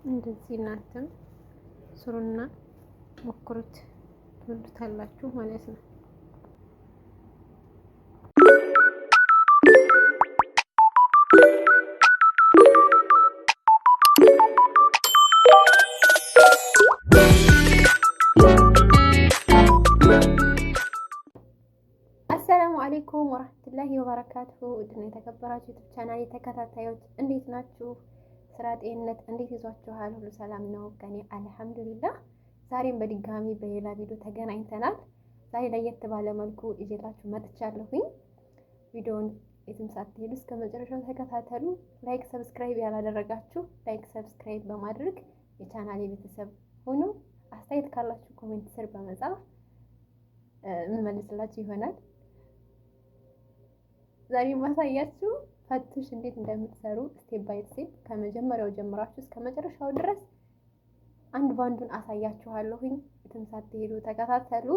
እንደዚህ እናንተም ስሩና ሞክሩት፣ ትወዱታላችሁ ማለት ነው። አሰላሙ አሌይኩም ወራህመቱላሂ ወበረካቱሁ። ውድና የተከበራችሁ ዩቲዩብ ቻናል ተከታታዮች እንዴት ናችሁ? ስራ፣ ጤንነት እንዴት ይዟችኋል? ሁሉ ሰላም ነው? ከኔ አልሐምዱሊላህ። ዛሬም በድጋሚ በሌላ ቪዲዮ ተገናኝተናል። ዛሬ ለየት ባለ መልኩ ይዤላችሁ መጥቻለሁኝ። ቪዲዮውን የትም ሳትሄዱ እስከ መጨረሻው ተከታተሉ። ላይክ፣ ሰብስክራይብ ያላደረጋችሁ ላይክ፣ ሰብስክራይብ በማድረግ የቻናሌ ቤተሰብ ሆኑ። አስተያየት ካላችሁ ኮሜንት ስር በመጻፍ የምመልስላችሁ ይሆናል። ዛሬ ማሳያችሁ ፈትሽ እንዴት እንደምትሰሩ ስቴፕ ባይ ስቴፕ ከመጀመሪያው ጀምራችሁ እስከ መጨረሻው ድረስ አንድ ባንዱን አሳያችኋለሁኝ። የትም ሳትሄዱ ተከታተሉ።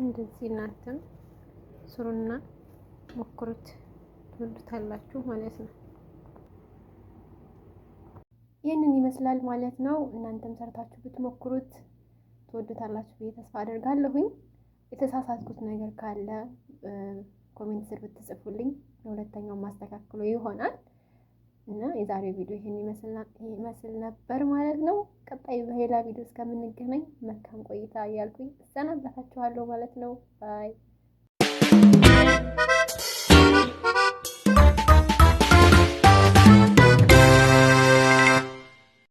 እንደዚህ እናንተም ስሩና ሞክሩት፣ ትወዱታላችሁ ማለት ነው። ይህንን ይመስላል ማለት ነው። እናንተም ሰርታችሁ ብትሞክሩት ትወዱታላችሁ ብዬ ተስፋ አደርጋለሁኝ። የተሳሳትኩት ነገር ካለ ኮሜንት ስር ብትጽፉልኝ ለሁለተኛው ማስተካክሎ ይሆናል እና የዛሬው ቪዲዮ ይሄን ይመስል ነበር ማለት ነው። ቀጣይ በሌላ ቪዲዮ እስከምንገናኝ መልካም ቆይታ እያልኩኝ እሰናበታችኋለሁ ማለት ነው። ባይ